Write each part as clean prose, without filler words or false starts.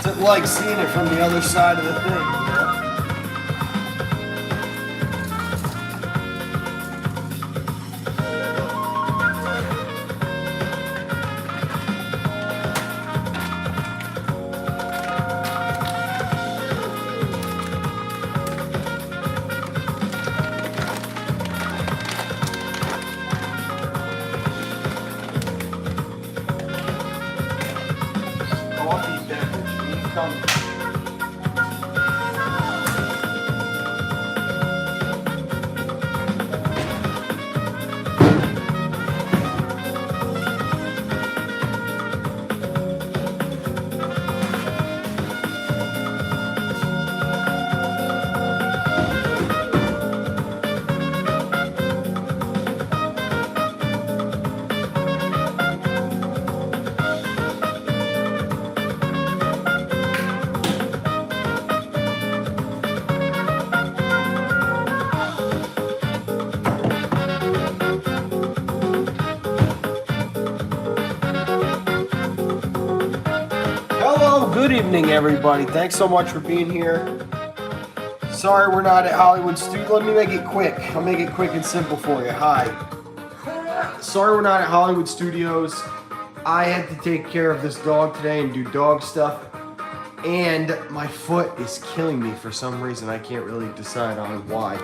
What's it like seeing it from the other side of the thing, you know? Coffee beverage incoming. Hello, good evening, everybody. Thanks so much for being here. Sorry we're not at Hollywood Studio. Let me make it quick. I'll make it quick and simple for you. Hi. Sorry we're not at Hollywood Studios. I had to take care of this dog today and do dog stuff. And my foot is killing me for some reason. I can't really decide on why.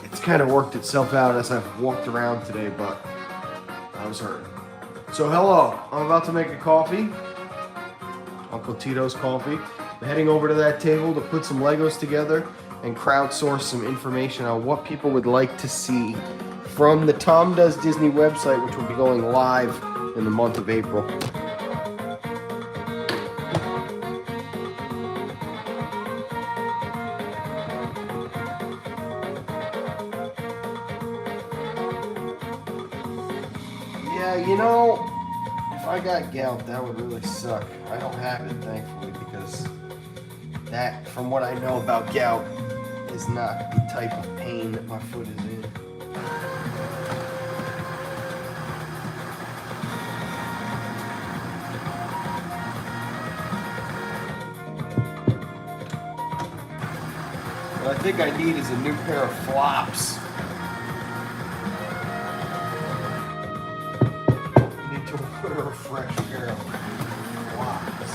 It's kind of worked itself out as I've walked around today, but I was hurting. So hello, I'm about to make a coffee. Uncle Tito's coffee. I'm heading over to that table to put some Legos together and crowdsource some information on what people would like to see from the Tom Does Disney website, which will be going live in the month of April. Yeah, you know, if I got gout, that would really suck. I don't have it, thankfully, because that, from what I know about gout, is not the type of pain that my foot is in. What I think I need is a new pair of flops. A fresh pair of flops.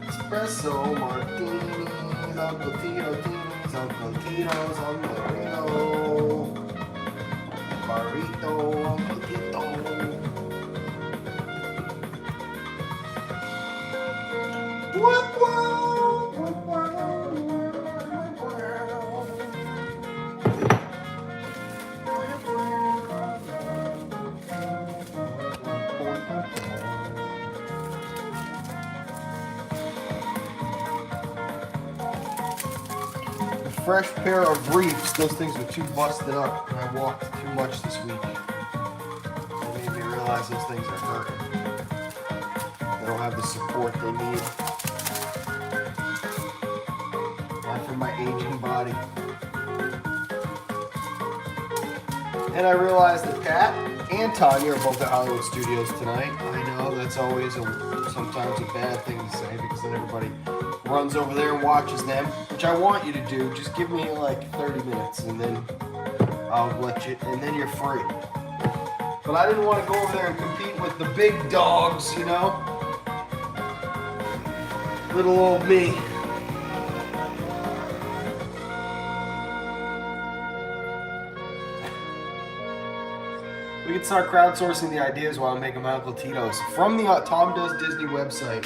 Espresso martinis, Uncle Tito's, Uncle Tito's on the grill. Barrito, Uncle Tito. Whoop, whoop, whoop, whoop. Fresh pair of reefs. Those things were too busted up and I walked too much this week. It made me realize those things are hurting. They don't have the support they need. Not for my aging body. And I realized that Pat and Tanya are both at Hollywood Studios tonight. I know that's always sometimes a bad thing to say because then everybody runs over there and watches them, which I want you to do. Just give me like 30 minutes and then I'll let you, and then you're free. But I didn't want to go over there and compete with the big dogs, you know? Little old me. We can start crowdsourcing the ideas while I'm making my Uncle Tito's. From the Tom Does Disney website,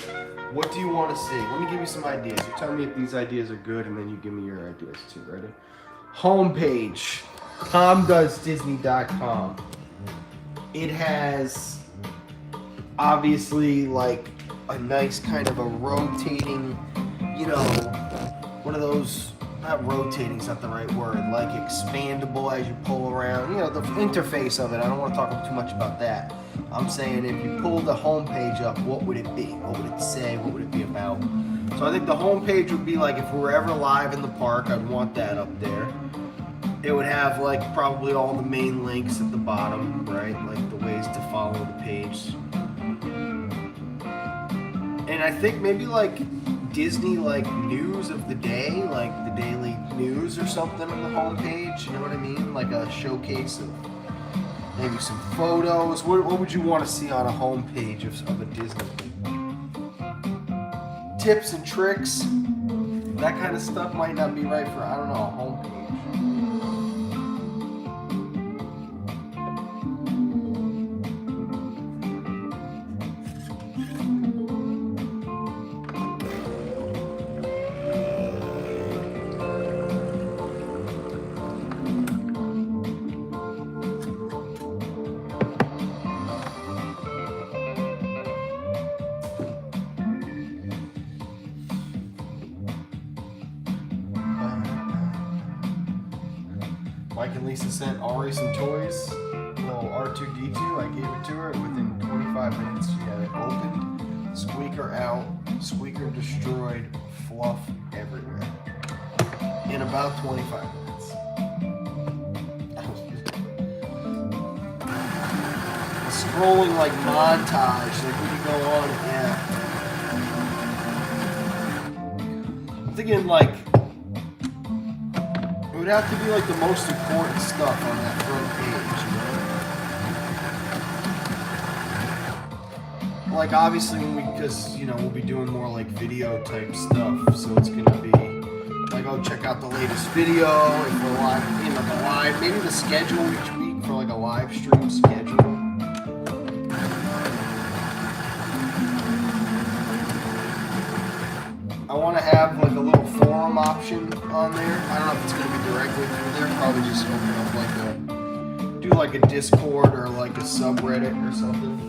what do you want to see? Let me give you some ideas. You tell me if these ideas are good, and then you give me your ideas too. Ready? Homepage, TomDoesDisney.com. It has obviously like a nice kind of a rotating, you know, one of those, not rotating's not the right word, like expandable as you pull around, you know, the interface of it. I don't want to talk too much about that. I'm saying if you pull the home page up, what would it be? What would it say? What would it be about? So I think the home page would be like if we were ever live in the park, I'd want that up there. It would have like probably all the main links at the bottom, right? Like the ways to follow the page. And I think maybe like Disney like news of the day, like the daily news or something on the homepage, you know what I mean? Like a showcase of maybe some photos. What would you want to see on a homepage of a Disney thing? Tips and tricks, that kind of stuff might not be right for, I don't know, a homepage. Mike and Lisa sent Ari some toys. Little R2D2. I gave it to her. Within 25 minutes, she had it opened. Squeaker out. Squeaker destroyed. Fluff everywhere. In about 25 minutes. A scrolling like montage. Like when you go on, yeah. I'm thinking like. It would have to be like the most important stuff on that front page, you know? Like obviously because, you know, we'll be doing more like video type stuff, so it's gonna be like, oh, check out the latest video, if we're live, you know, the live, maybe the schedule each week for like a live stream schedule. I want to have like a little forum option on there. I don't know if it's going to be directly through there. Probably just open up like do like a Discord or like a subreddit or something.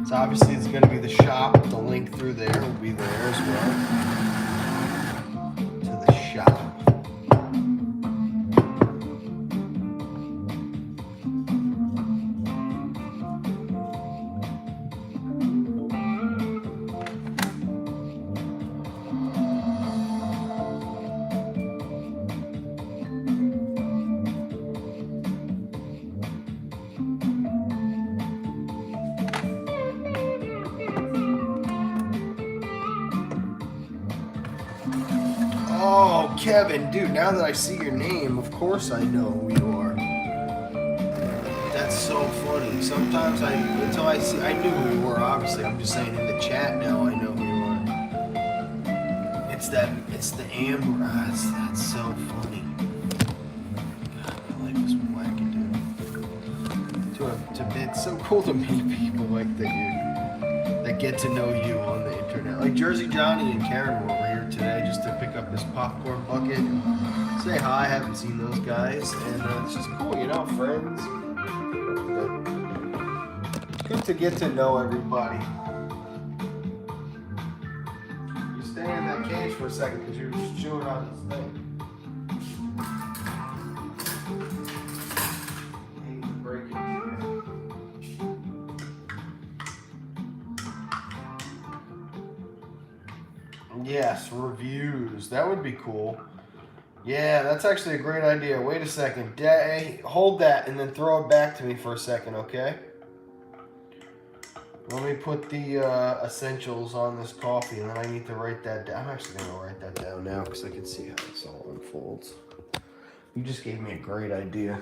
So obviously it's going to be the shop. The link through there will be there as well. To the shop. Oh, Kevin, dude, now that I see your name, of course I know who you are. That's so funny. Sometimes I knew who you were, obviously. I'm just saying in the chat now I know who you are. It's the Amber. That's so funny. God, my life is wacky, dude. It's so cool to meet people like that get to know you on the internet. Like Jersey Johnny and Karen were over here today just to pick up this popcorn bucket and say hi. I haven't seen those guys, and it's just cool, you know, friends. Good to get to know everybody. You stay in that cage for a second because you're just chewing on this thing. Yes, reviews. That would be cool. Yeah, that's actually a great idea. Wait a second. Hey, hold that and then throw it back to me for a second, okay? Let me put the essentials on this coffee, and then I need to write that down. I'm actually going to write that down now because I can see how this all unfolds. You just gave me a great idea.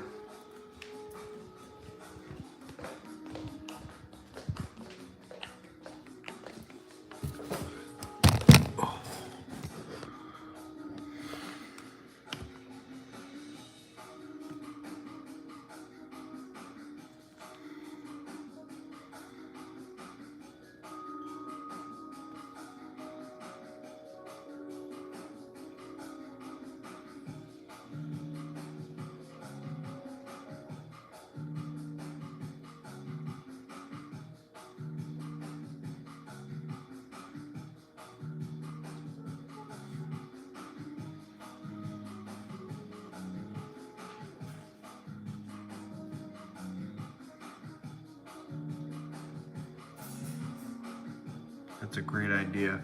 That's a great idea.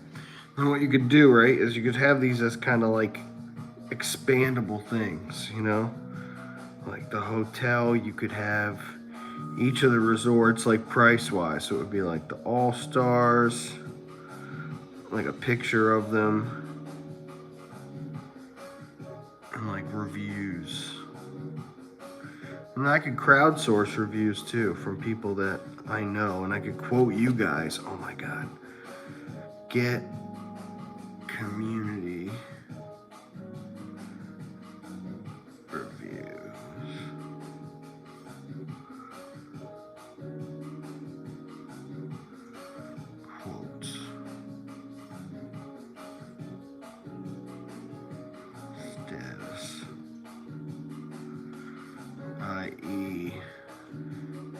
And what you could do, right, is you could have these as kind of like expandable things, you know? Like the hotel, you could have each of the resorts like price-wise. So it would be like the All-Stars, like a picture of them, and like reviews. And I could crowdsource reviews too from people that I know, and I could quote you guys. Oh my God. Get community reviews. Quotes. Status. I.e.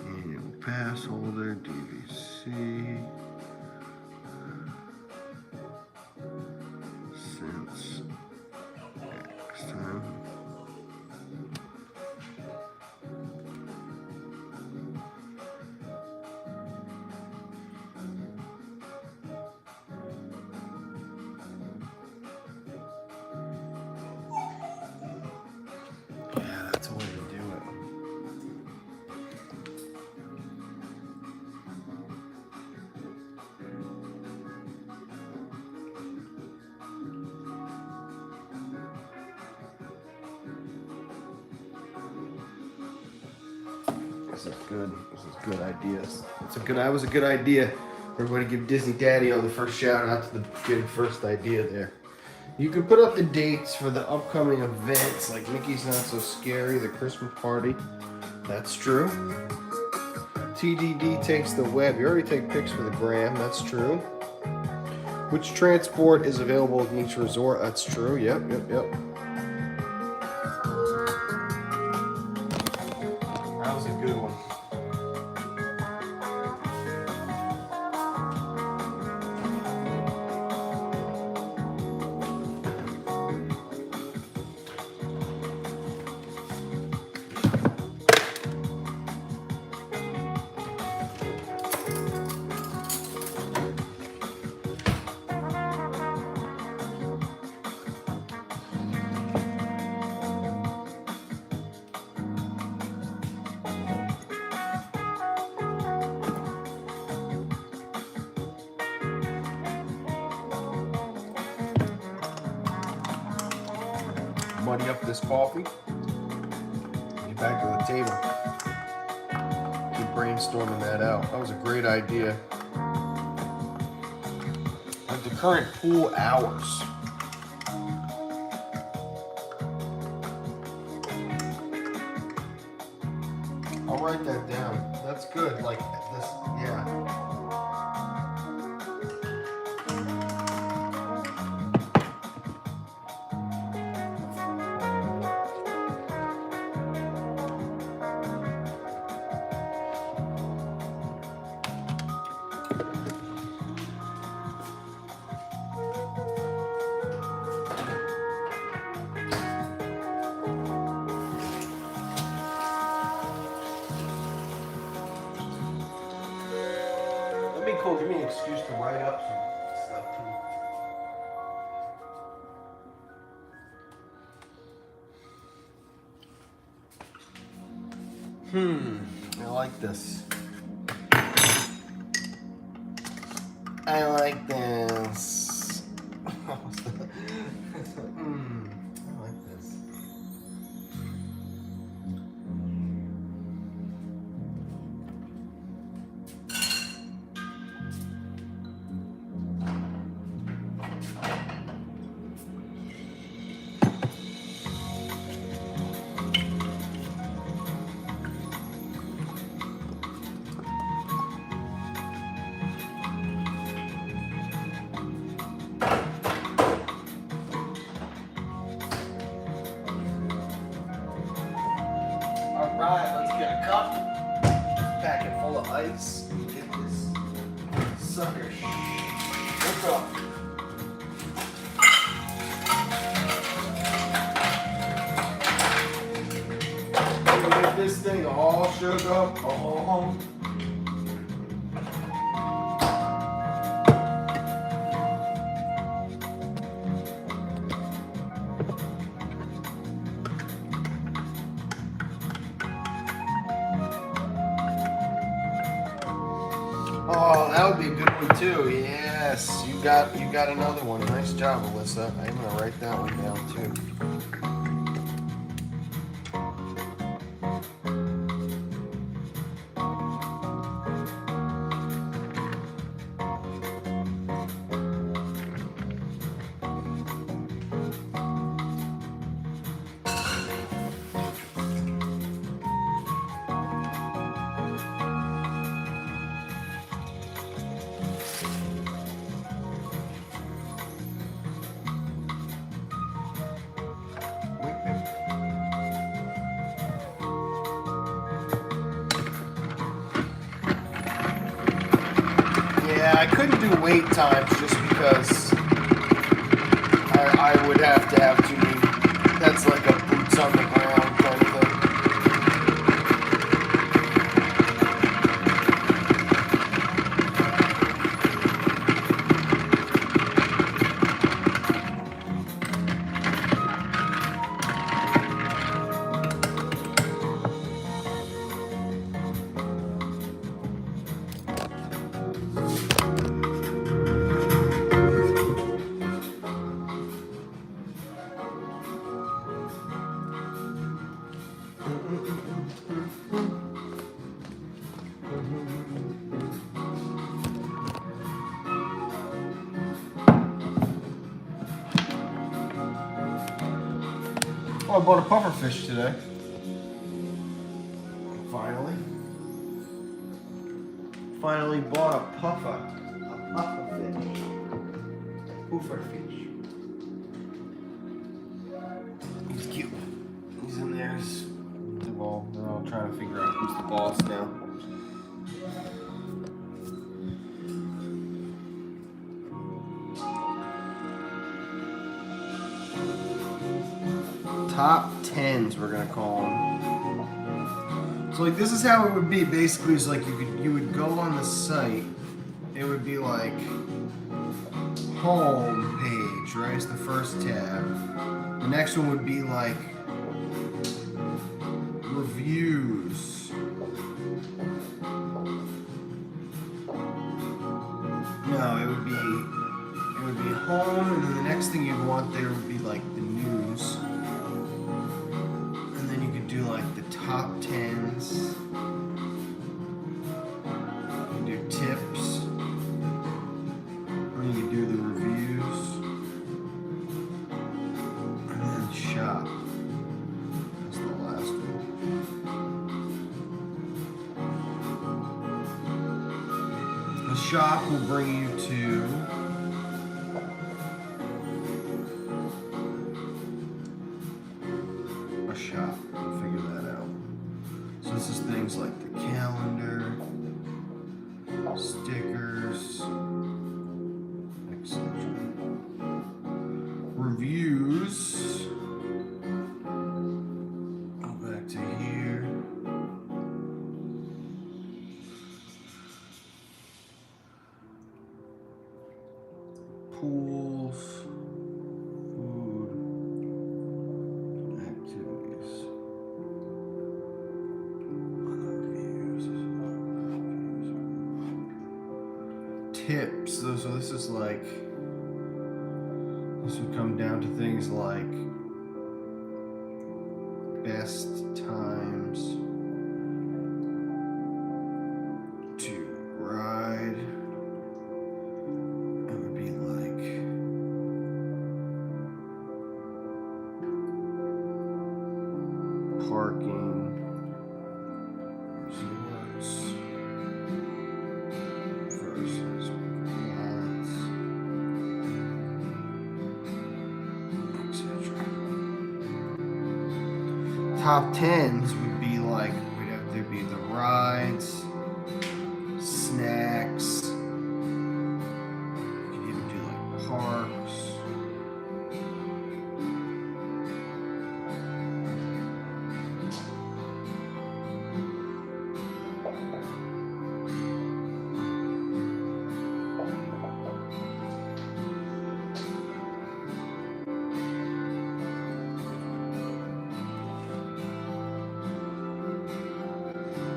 annual pass holder, DVC. Since X time. Yeah, that's a way to do it. This is good. This is good ideas. That was a good idea. Everybody give Disney Daddy on the first shout out to the good first idea there. You can put up the dates for the upcoming events like Mickey's Not So Scary, the Christmas party. That's true. TDD takes the web. You already take pics for the gram. That's true. Which transport is available in each resort? That's true. Yep. That was a good one. Muddy up this coffee. Get back to the table. Keep brainstorming that out. That was a great idea. At the current pool hours. I'll write that down. That's good. Like this, yeah. That'd be cool. Give me an excuse to write up some stuff too. I like this. I like this. I like this. Alright, let's get a cup. Pack it full of ice. Get this sucker shook up. Get this thing all shook up. Oh. Oh, that would be a good one too. Yes, you got another one. Nice job, Alyssa. I'm gonna write that one down too. Yeah, I couldn't do wait times just because I would have to have too many. That's like a boots on the ground kind of thing. Oh, I bought a puffer fish today. Finally bought a puffer fish. Puffer fish. He's cute. He's in there. The ball. They're all trying to figure out who's the boss now. Top 10s we're gonna call them. So like this is how it would be. Basically, it's like you would go on the site. It would be like home page, right? It's the first tab. The next one would be like reviews. No, it would be home, and then the next thing you'd want there would be like the news. And then you could do like the top 10s. You can do tips. And you can do the reviews. And then shop. That's the last one. The shop will bring you to a shop. We'll figure that out. So this is things like the calendar, stickers, etc. Reviews. Go back to here. Pools, food, activities. tips. So this is like, this would come down to things like best times to ride. It would be like parking versus lots, etc. Top 10s would be like, there'd be the rides, snacks, you could even do like parks.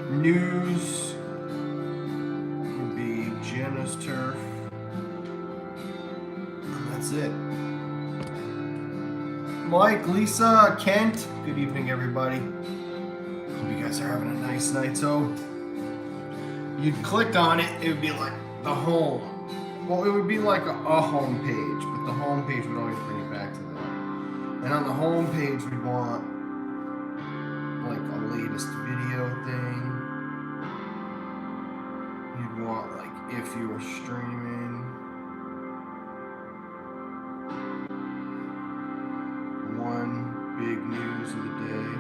News would be Jenna's turf. And that's it. Mike, Lisa, Kent, good evening, everybody. Hope you guys are having a nice night. So, you'd click on it, it would be like the home. Well, it would be like a home page, but the home page would always bring you back to that. And on the home page, we'd want like a latest video thing. You'd want like if you were streaming, one big news of the day.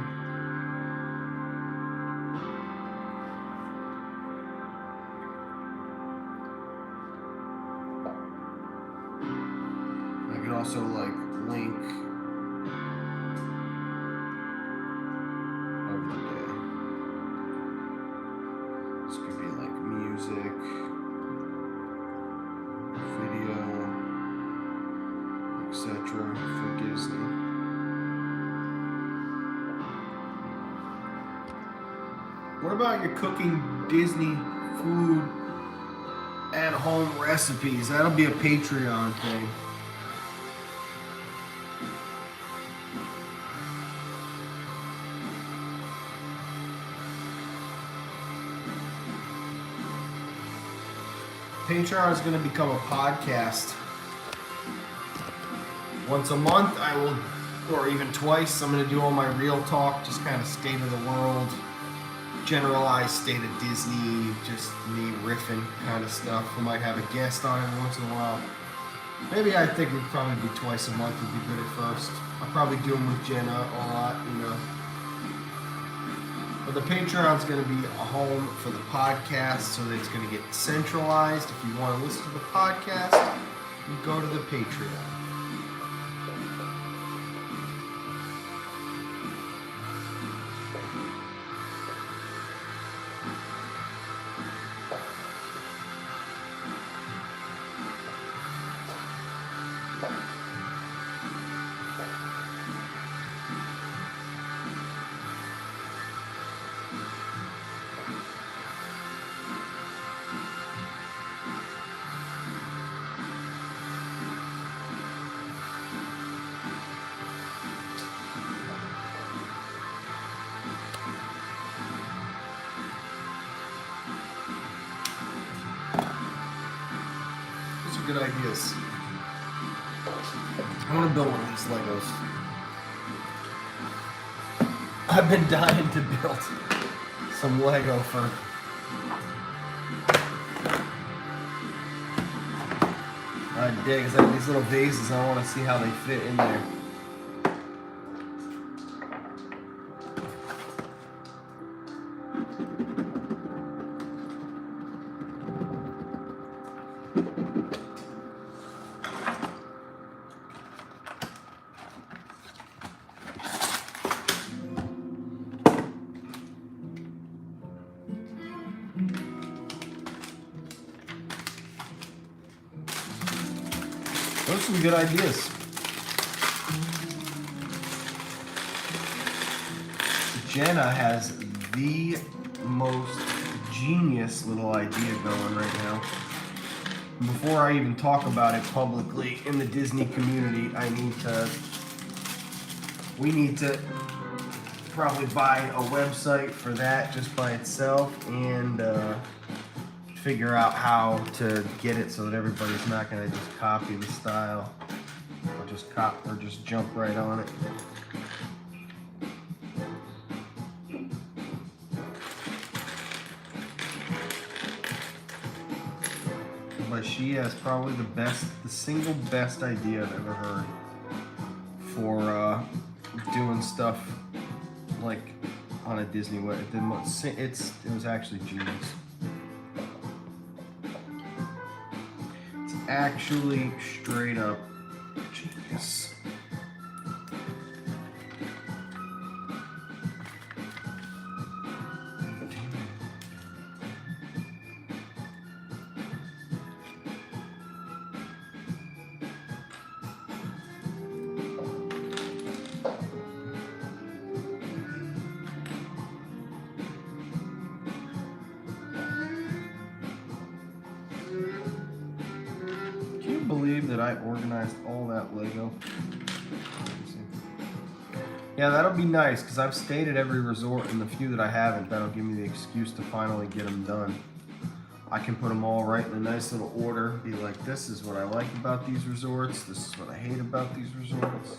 I could also like link of the day. This could be like music, video, etc. for Disney. What about your cooking Disney food at home recipes? That'll be a Patreon thing. Patreon is going to become a podcast. Once a month, I will, or even twice, I'm going to do all my real talk, just kind of state of the world, generalized state of Disney, just me riffing kind of stuff. I might have a guest on every once in a while. Maybe I think it would probably be twice a month would be good at first. I'll probably do them with Jenna a lot, you know. But the Patreon's going to be a home for the podcast, so that it's going to get centralized. If you want to listen to the podcast, you go to the Patreon. Good ideas. I want to build one of these Legos. I've been dying to build some Lego for days. I have these little vases. I want to see how they fit in there. Those are some good ideas. Jenna has the most genius little idea going right now. Before I even talk about it publicly in the Disney community, we need to probably buy a website for that just by itself, and figure out how to get it so that everybody's not going to just copy the style or just jump right on it. But she has probably the single best idea I've ever heard for doing stuff like on a Disney web. It was actually genius. It's actually straight up genius. Believe that I organized all that Lego. Yeah, that'll be nice because I've stayed at every resort, and the few that I haven't, that'll give me the excuse to finally get them done. I can put them all right in a nice little order, be like, this is what I like about these resorts, this is what I hate about these resorts.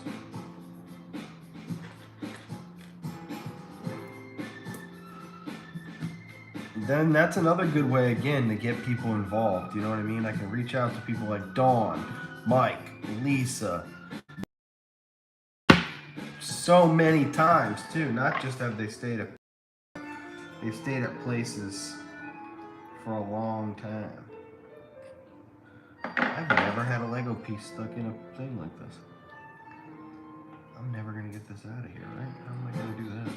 Then that's another good way, again, to get people involved. You know what I mean? I can reach out to people like Dawn, Mike, Lisa. So many times, too. Not just have they've stayed at places for a long time. I've never had a Lego piece stuck in a thing like this. I'm never going to get this out of here, right? How am I going to do that?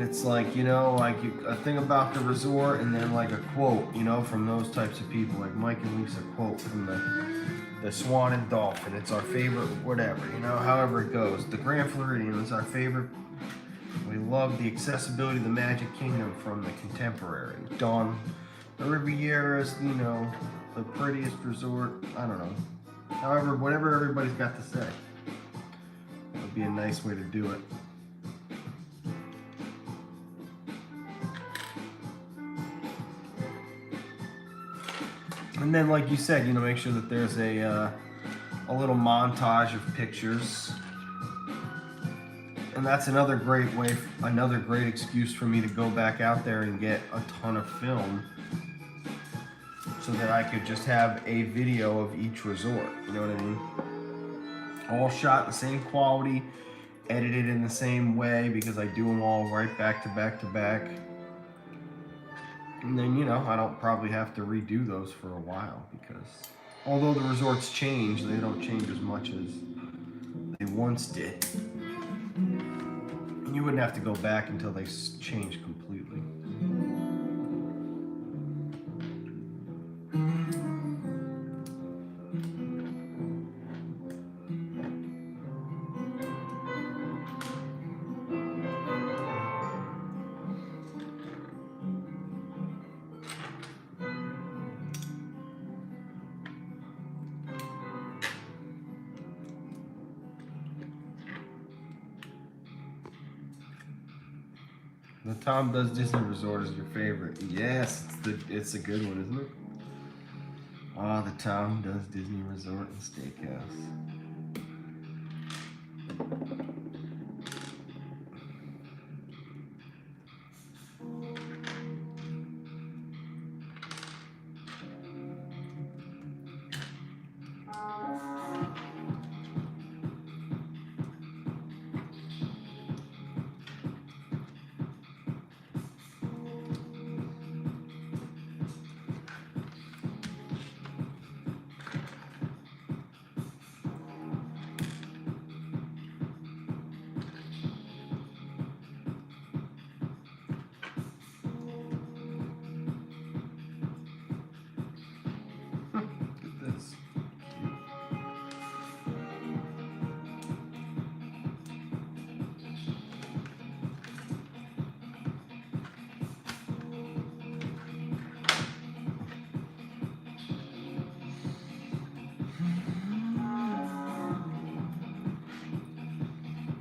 It's like, you know, like a thing about the resort, and then like a quote, you know, from those types of people, like Mike and Lisa quote from the Swan and Dolphin. It's our favorite, whatever, you know, however it goes. The Grand Floridian is our favorite. We love the accessibility of the Magic Kingdom from the Contemporary. Dawn, the Riviera is, you know, the prettiest resort. I don't know. However, whatever everybody's got to say. That would be a nice way to do it. And then, like you said, you know, make sure that there's a little montage of pictures. And that's another great way, another great excuse for me to go back out there and get a ton of film so that I could just have a video of each resort. You know what I mean? All shot the same quality, edited in the same way, because I do them all right back to back to back. And then, you know, I don't probably have to redo those for a while, because although the resorts change, they don't change as much as they once did. You wouldn't have to go back until they change completely. The Tom Does Disney Resort is your favorite. Yes, it's a good one, isn't it? Ah, the Tom Does Disney Resort and Steakhouse.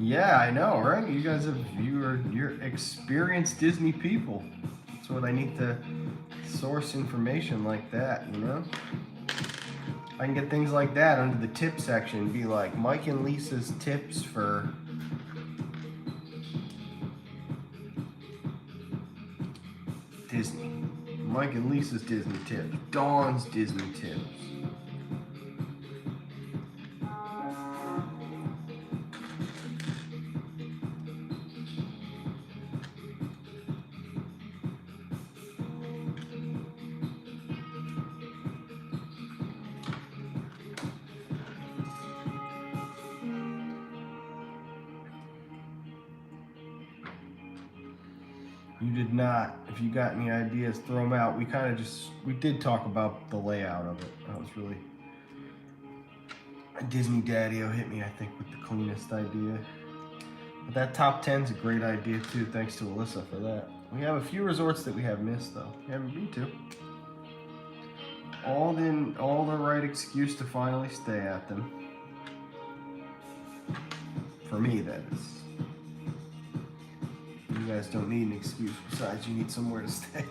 Yeah, I know, right? You guys you're experienced Disney people. That's what I need to source information like that, you know? I can get things like that under the tip section, be like Mike and Lisa's tips for Disney. Mike and Lisa's Disney tips. Dawn's Disney tips. You did not. If you got any ideas, throw them out. We did talk about the layout of it. That was really, Disney Daddy-O hit me, I think, with the cleanest idea. But that top 10's a great idea too, thanks to Alyssa for that. We have a few resorts that we have missed though. We haven't been to. All the right excuse to finally stay at them. For me, that is. You guys don't need an excuse, besides you need somewhere to stay.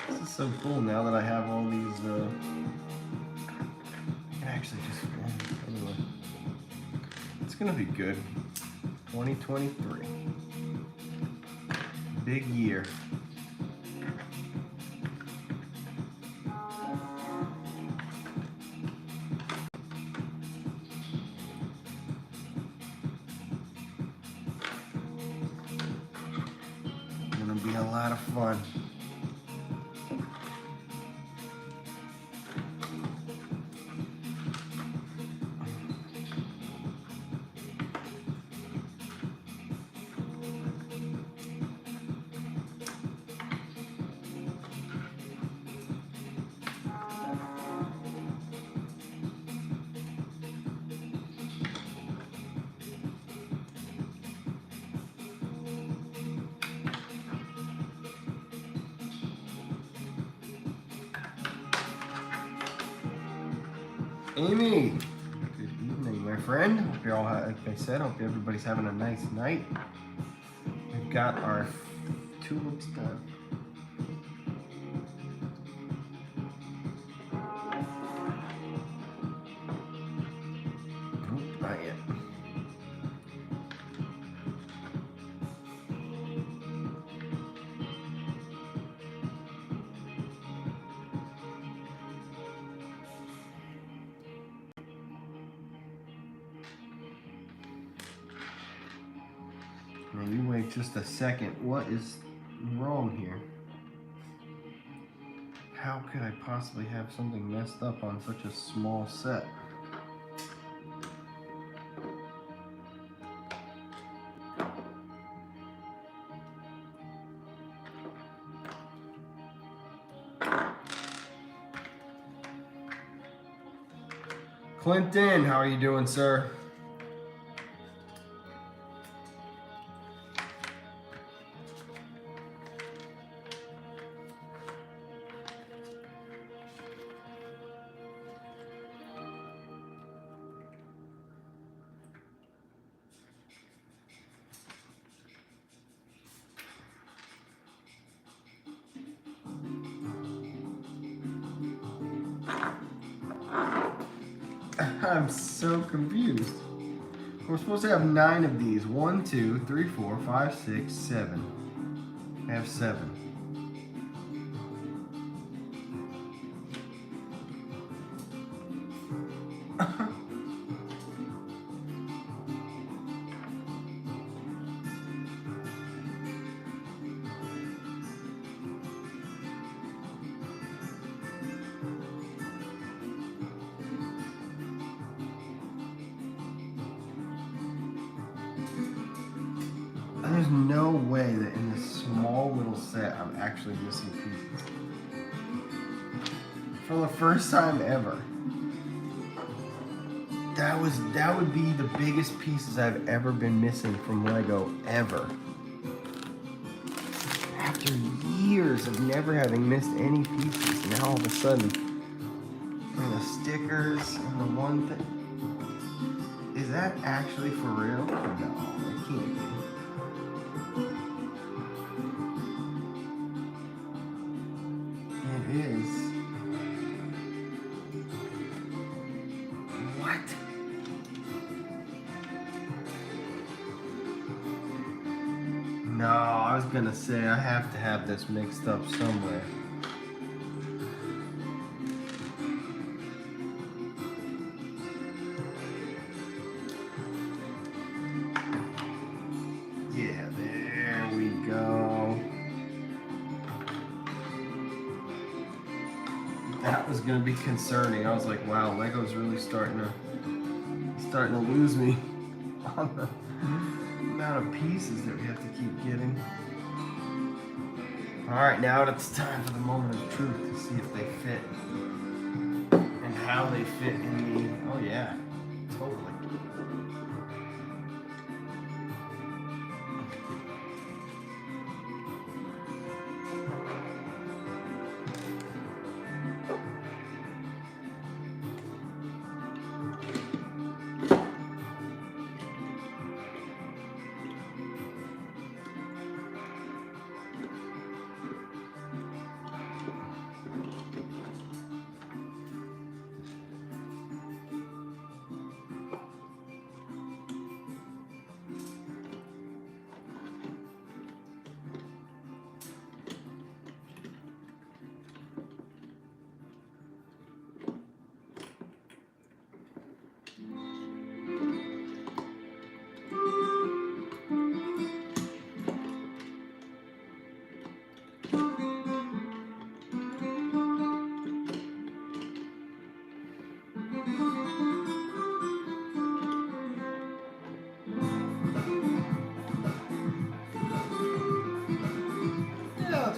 This is so cool now that I have all these, I can actually just, anyway. It's gonna be good. 2023. Big year. Gonna be a lot of fun. Amy, good evening, my friend. Hope you're all, like I said, hope everybody's having a nice night. We've got our tulips done. Nope, not yet. Now you wait just a second. What is wrong here? How could I possibly have something messed up on such a small set? Clinton, how are you doing, sir? I'm so confused. We're supposed to have 9 of these. 1, 2, 3, 4, 5, 6, 7. I have 7. There's no way that in this small little set I'm actually missing pieces. for the first time ever. That would be the biggest pieces I've ever been missing from Lego ever. After years of never having missed any pieces, now all of a sudden, and the stickers and the one thing. Is that actually for real? No, it can't be. It is. What? No, I was gonna say I have to have this mixed up somewhere. Yeah, there we go. That was gonna be concerning. I was like, wow, Lego's really starting to lose me on the amount of pieces that we have to keep getting. All right, now it's time for the moment of truth to see if they fit and how they fit in the. Oh yeah, totally.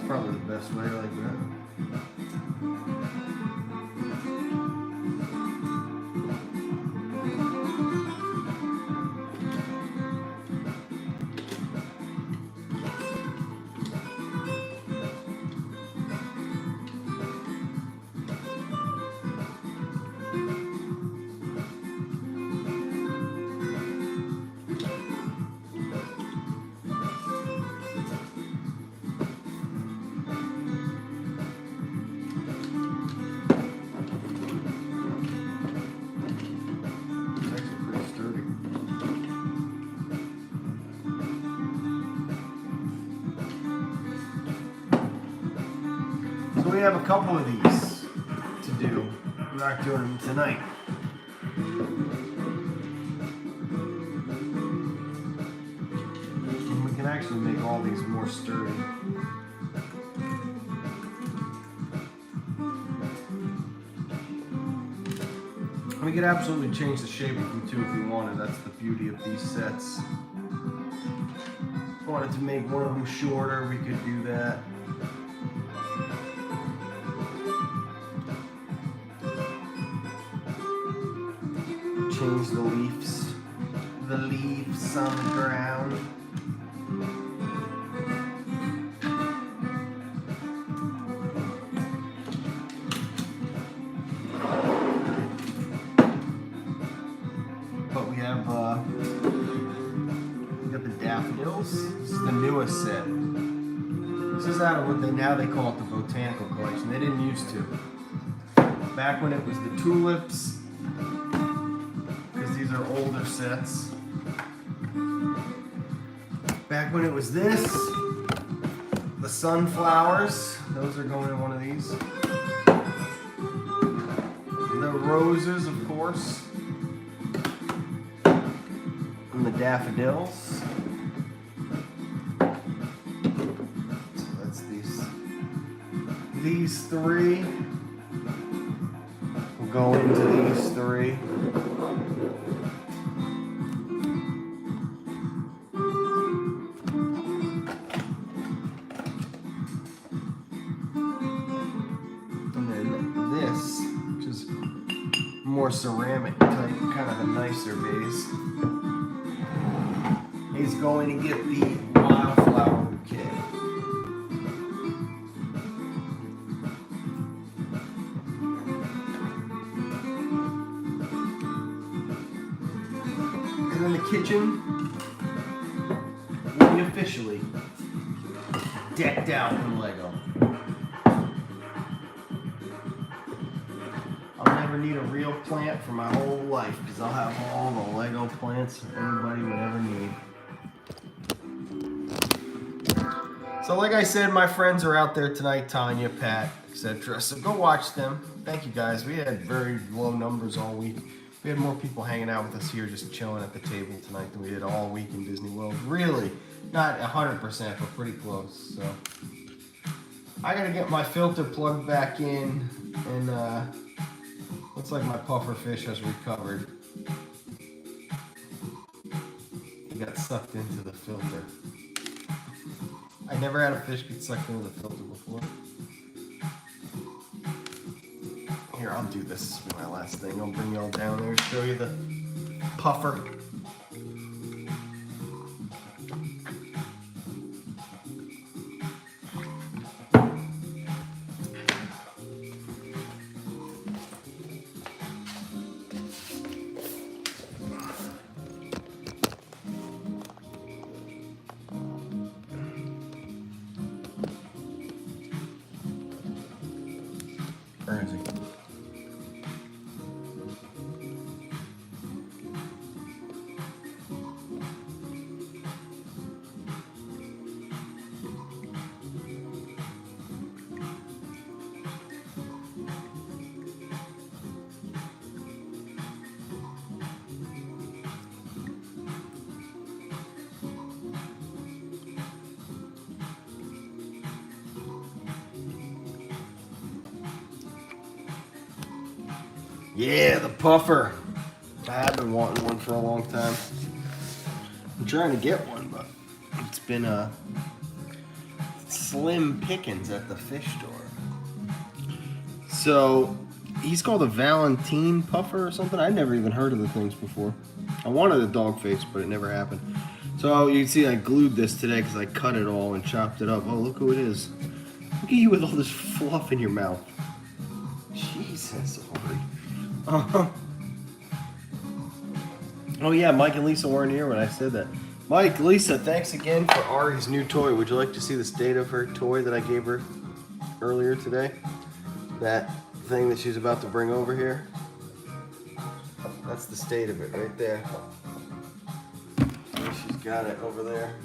Probably the best way like that. So we have a couple of these to do. We're not doing them tonight. And we can actually make all these more sturdy. We could absolutely change the shape of them too if we wanted. That's the beauty of these sets. If we wanted to make one of them shorter, we could do that. Change the leaves on the ground. But we got the daffodils. This is the newest set. This is out of what they call it the botanical collection. They didn't used to. Back when it was the tulips. These are older sets. Back when it was this, the sunflowers, those are going in one of these. The roses, of course. And the daffodils. So that's these three. We'll go into these three. And then this more ceramic type, kind of a nicer base. He's going to get the wildflower bouquet. And then the kitchen will be officially decked out with Lego. I'll never need a real plant for my whole life because I'll have all the Lego plants anybody would ever need. So like I said, my friends are out there tonight, Tanya, Pat, etc. So go watch them. Thank you guys. We had very low numbers all week. We had more people hanging out with us here just chilling at the table tonight than we did all week in Disney World. Really, not 100%, but pretty close. So I gotta get my filter plugged back in, and looks like my puffer fish has recovered. He got sucked into the filter. I never had a fish get sucked into the filter before. Here, I'll do this. This will be my last thing. I'll bring y'all down there, show you the puffer. Where is he? Yeah, the puffer. I've been wanting one for a long time. I'm trying to get one, but it's been slim pickings at the fish store. So he's called a Valentine puffer or something. I'd never even heard of the things before. I wanted a dog face, but it never happened. So you can see I glued this today because I cut it all and chopped it up. Oh, look who it is. Look at you with all this fluff in your mouth. Jesus, Ori. Oh yeah, Mike and Lisa weren't here when I said that. Mike, Lisa, thanks again for Ari's new toy. Would you like to see the state of her toy that I gave her earlier today? That thing that she's about to bring over here? That's the state of it right there. She's got it over there.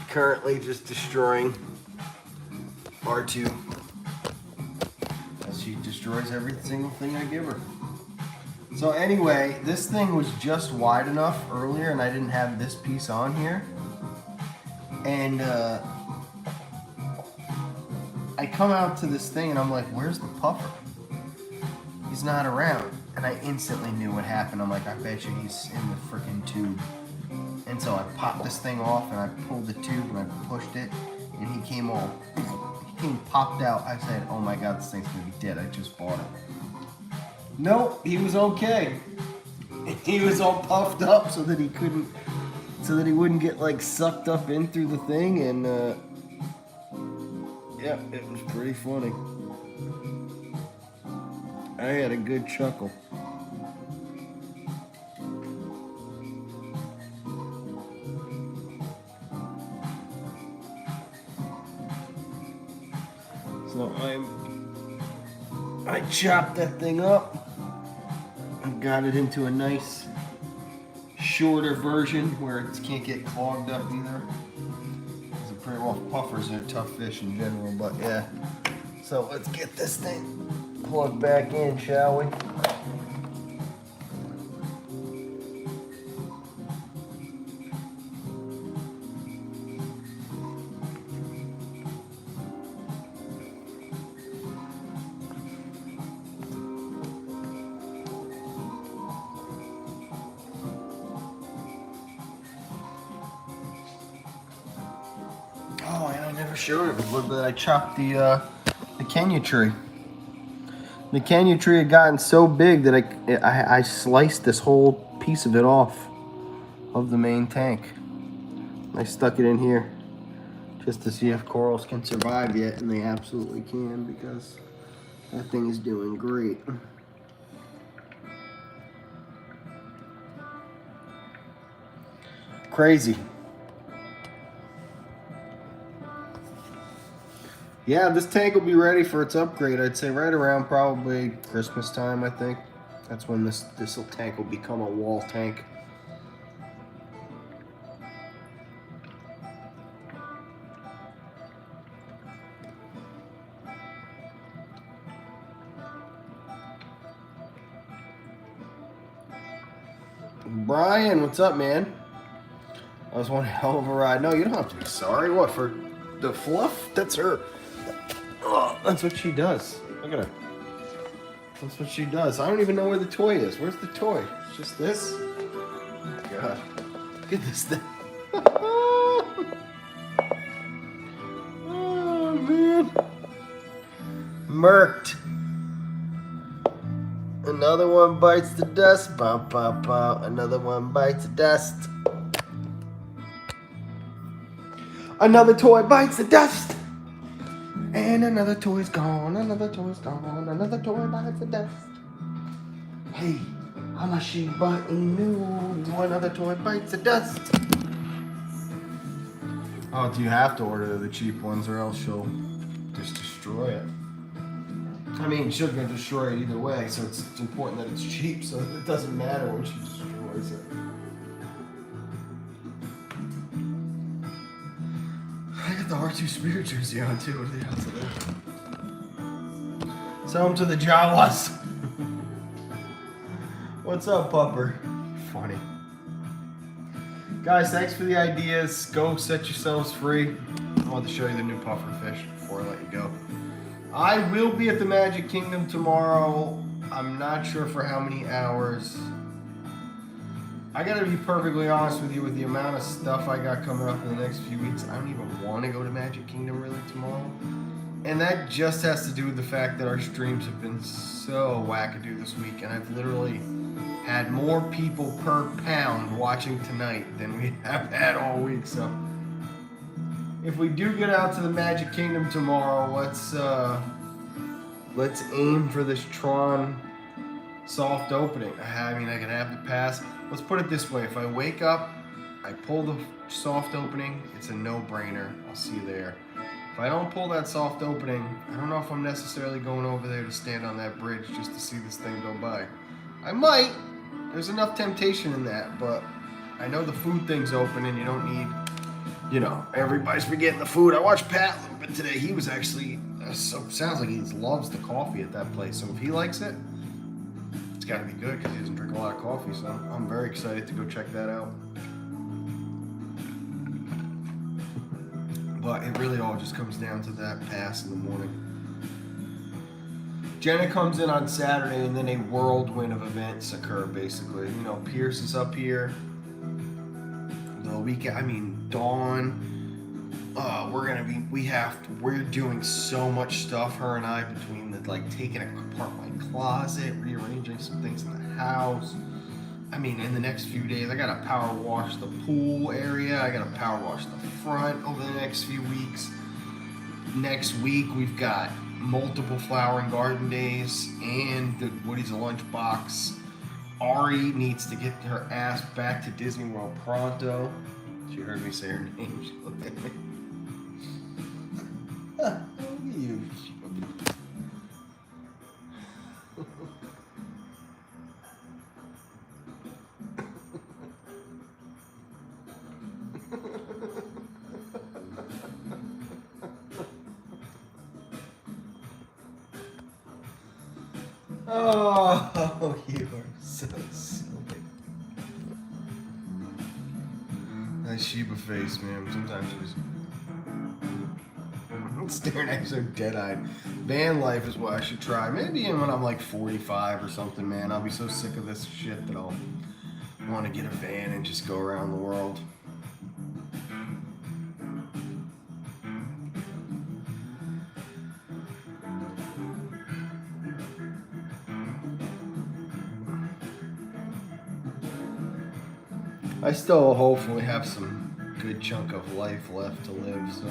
Currently just destroying R2 as she destroys every single thing I give her. So anyway, this thing was just wide enough earlier and I didn't have this piece on here. And I come out to this thing and I'm like, where's the puffer? He's not around. And I instantly knew what happened. I'm like, I bet you he's in the freaking tube. And so I popped this thing off and I pulled the tube and I pushed it and he came popped out. I said, oh my God, this thing's gonna be dead. I just bought it. Nope, he was okay. He was all puffed up so that he wouldn't get like sucked up in through the thing, and yeah, it was pretty funny. I had a good chuckle. So I chopped that thing up and got it into a nice shorter version where it can't get clogged up either. It's a pretty well, puffers are a tough fish in general, but yeah. So let's get this thing plugged back in, shall we? showed it before, but I chopped the Kenya tree. The Kenya tree had gotten so big that I sliced this whole piece of it off of the main tank. I stuck it in here just to see if corals can survive yet, and they absolutely can because that thing is doing great. Crazy. Yeah, this tank will be ready for its upgrade. I'd say right around probably Christmas time, I think. That's when this tank will become a wall tank. Brian, what's up, man? That was one hell of a ride. No, you don't have to be sorry. What, for the fluff? That's her. Oh, that's what she does. Look at her. That's what she does. I don't even know where the toy is. Where's the toy? It's just this? Oh, God. Look at this thing. Oh, man. Murked. Another one bites the dust. Bow, bow, bow. Another one bites the dust. Another toy bites the dust. And another toy's gone. Another toy's gone. Another toy bites the dust. Hey, I'm a Shiba Inu. Another toy bites the dust. Oh, do you have to order the cheap ones or else she'll just destroy it? I mean, she's going to destroy it either way, so it's important that it's cheap, so it doesn't matter when she destroys it. I got the R2 Spirit jersey on, too. What are the odds of that? Sell them to the Jawas. What's up, Pupper? Funny. Guys, thanks for the ideas. Go set yourselves free. I want to show you the new puffer fish before I let you go. I will be at the Magic Kingdom tomorrow. I'm not sure for how many hours. I gotta be perfectly honest with you, with the amount of stuff I got coming up in the next few weeks, I don't even want to go to Magic Kingdom really tomorrow. And that just has to do with the fact that our streams have been so wackadoo this week, and I've literally had more people per pound watching tonight than we have had all week. So if we do get out to the Magic Kingdom tomorrow, let's aim for this Tron soft opening. I mean, I can have the pass. Let's put it this way. If I wake up, I pull the soft opening, it's a no-brainer. I'll see you there. If I don't pull that soft opening, I don't know if I'm necessarily going over there to stand on that bridge just to see this thing go by. I might. There's enough temptation in that, but I know the food thing's open and you don't need, you know, everybody's forgetting the food. I watched Pat a little bit today. He was actually, sounds like he loves the coffee at that place. So if he likes it, it's got to be good because he doesn't drink a lot of coffee. So I'm very excited to go check that out. But it really all just comes down to that pass in the morning. Jenna comes in on Saturday, and then a whirlwind of events occur, basically. You know, Pierce is up here. The weekend, I mean, Dawn. We're doing so much stuff, her and I, between the, like, taking apart my closet, rearranging some things in the house. I mean, in the next few days, I gotta power wash the pool area. I gotta power wash the front over the next few weeks. Next week, we've got multiple flower and garden days and the Woody's a Lunchbox. Ari needs to get her ass back to Disney World pronto. She heard me say her name. She looked at me. Look at you. Oh, you are so silly. That Sheba face, man. Sometimes she's staring at you so dead-eyed. Van life is what I should try. Maybe when I'm like 45 or something, man. I'll be so sick of this shit that I'll want to get a van and just go around the world. I still hopefully have some good chunk of life left to live, so.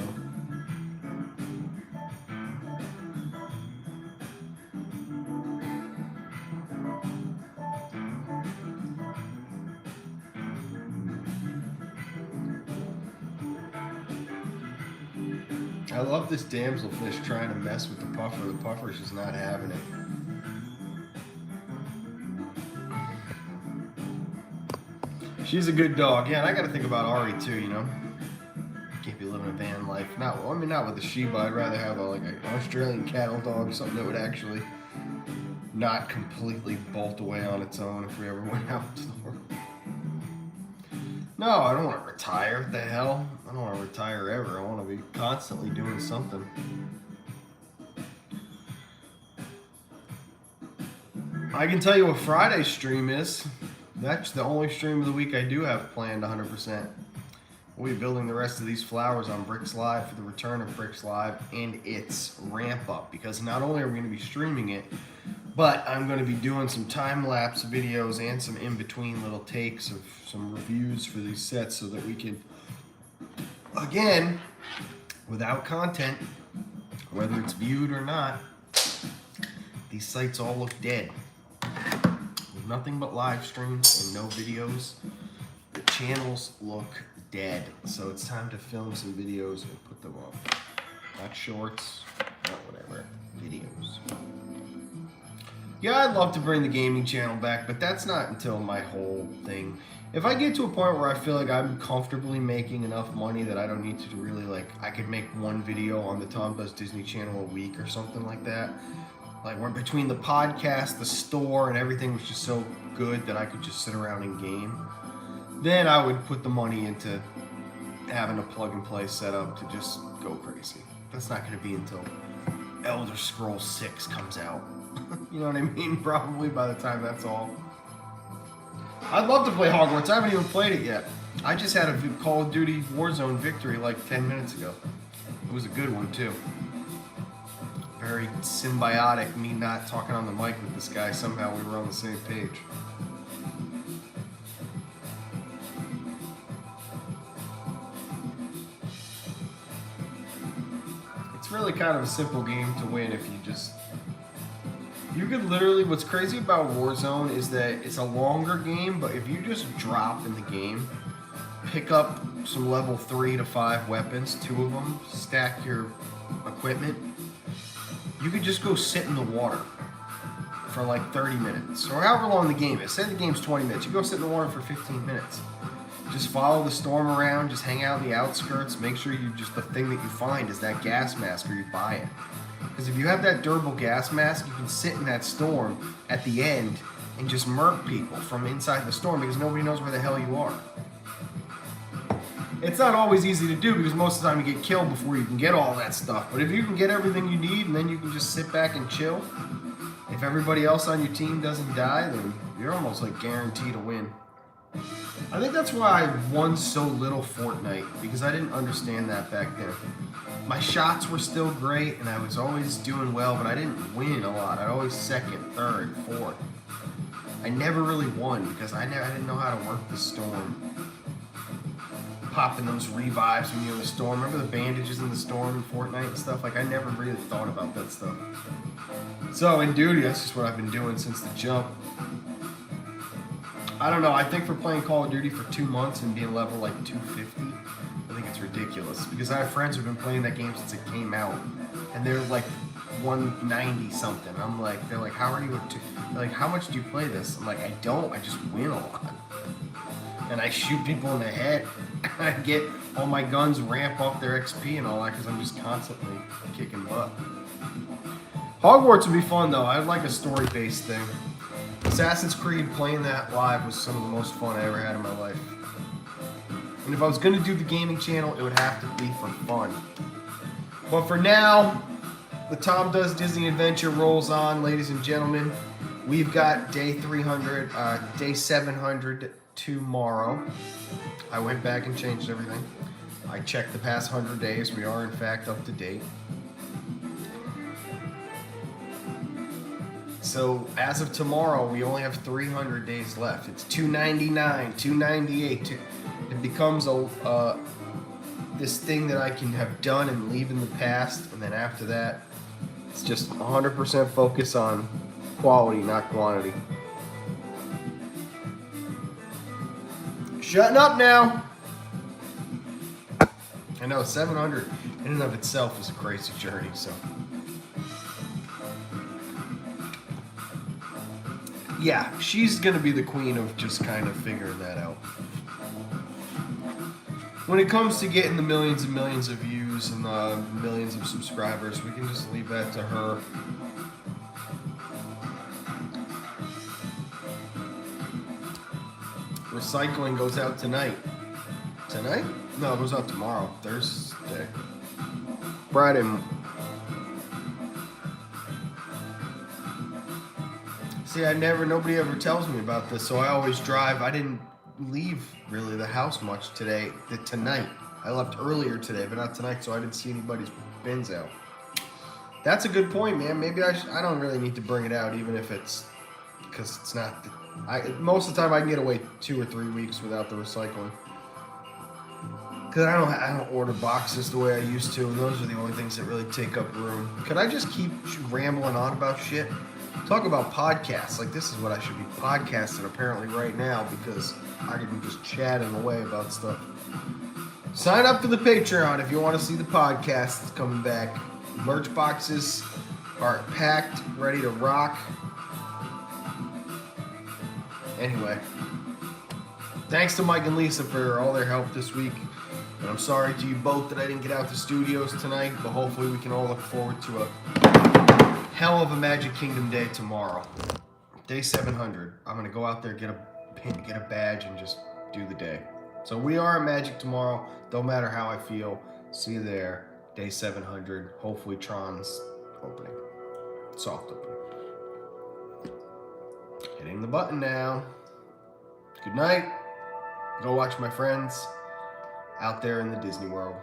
I love this damselfish trying to mess with the puffer. The puffer's just not having it. She's a good dog. Yeah, and I gotta think about Ari too, you know? Can't be living a van life. Not with a Shiba. I'd rather have like an Australian cattle dog, something that would actually not completely bolt away on its own if we ever went out to the world. No, I don't want to retire. What the hell? I don't want to retire ever. I want to be constantly doing something. I can tell you what Friday's stream is. That's the only stream of the week I do have planned 100%. We'll be building the rest of these flowers on Bricks Live for the return of Bricks Live and its ramp up, because not only are we going to be streaming it, but I'm going to be doing some time-lapse videos and some in-between little takes of some reviews for these sets so that we can, again, without content, whether it's viewed or not, these sites all look dead. With nothing but live streams and no videos, the channels look dead. So it's time to film some videos and put them up. Not shorts, not whatever, videos. Yeah, I'd love to bring the gaming channel back, but that's not until my whole thing. If I get to a point where I feel like I'm comfortably making enough money that I don't need to really, like, I could make one video on the Tom Does Disney channel a week or something like that. Like, where between the podcast, the store, and everything was just so good that I could just sit around and game, then I would put the money into having a plug-and-play setup to just go crazy. That's not going to be until Elder Scrolls 6 comes out. You know what I mean? Probably by the time that's all. I'd love to play Hogwarts. I haven't even played it yet. I just had a Call of Duty Warzone victory like 10 minutes ago. It was a good one, too. Very symbiotic, me not talking on the mic with this guy. Somehow we were on the same page. It's really kind of a simple game to win if you just... You could literally, what's crazy about Warzone is that it's a longer game, but if you just drop in the game, pick up some level 3 to 5 weapons, 2 of them, stack your equipment, you could just go sit in the water for like 30 minutes, or however long the game is. Say the game's 20 minutes, you go sit in the water for 15 minutes. Just follow the storm around, just hang out in the outskirts, make sure you just, the thing that you find is that gas mask or you buy it. Because if you have that durable gas mask, you can sit in that storm at the end and just murk people from inside the storm because nobody knows where the hell you are. It's not always easy to do because most of the time you get killed before you can get all that stuff. But if you can get everything you need and then you can just sit back and chill, if everybody else on your team doesn't die, then you're almost like guaranteed to win. I think that's why I won so little Fortnite, because I didn't understand that back then. My shots were still great and I was always doing well, but I didn't win a lot. I'd always second, third, fourth. I never really won because I didn't know how to work the storm. Popping those revives when you're in the storm. Remember the bandages in the storm in Fortnite and stuff? Like, I never really thought about that stuff. So in duty, that's just what I've been doing since the jump. I don't know, I think for playing Call of Duty for 2 months and being level like 250, I think it's ridiculous. Because I have friends who've been playing that game since it came out, and they're like 190 something. I'm like, they're like, how are you at they're like, how much do you play this? I'm like, I don't, I just win a lot. And I shoot people in the head. I get all my guns ramp up their XP and all that because I'm just constantly kicking butt. Hogwarts would be fun though. I'd like a story-based thing. Assassin's Creed, playing that live was some of the most fun I ever had in my life. And if I was going to do the gaming channel, it would have to be for fun. But for now, the Tom Does Disney Adventure rolls on, ladies and gentlemen. We've got day 300, day 700 tomorrow. I went back and changed everything. I checked the past 100 days. We are, in fact, up to date. So as of tomorrow, we only have 300 days left. It's 299, 298. It becomes this thing that I can have done and leave in the past, and then after that, it's just 100% focus on quality, not quantity. Shutting up now. I know 700 in and of itself is a crazy journey, so. Yeah, she's gonna be the queen of just kind of figuring that out. When it comes to getting the millions and millions of views and the millions of subscribers, we can just leave that to her. Recycling goes out tonight. Tonight? No, it goes out tomorrow, Thursday. Friday. See, nobody ever tells me about this, so I always drive. I didn't leave really the house much tonight. I left earlier today, but not tonight, so I didn't see anybody's bins out. That's a good point, man. Maybe I don't really need to bring it out, even if it's, because it's not, most of the time I can get away 2 or 3 weeks without the recycling. Because I don't order boxes the way I used to, and those are the only things that really take up room. Could I just keep rambling on about shit? Talk about podcasts. Like, this is what I should be podcasting apparently right now, because I can be just chatting away about stuff. Sign up for the Patreon if you want to see the podcast coming back. Merch boxes are packed, ready to rock. Anyway, thanks to Mike and Lisa for all their help this week. And I'm sorry to you both that I didn't get out to studios tonight, but hopefully we can all look forward to a hell of a Magic Kingdom day tomorrow. Day 700. I'm going to go out there, get a pin, get a badge, and just do the day. So we are at Magic tomorrow. Don't matter how I feel. See you there. Day 700. Hopefully Tron's opening. Soft opening. Hitting the button now. Good night. Go watch my friends out there in the Disney World.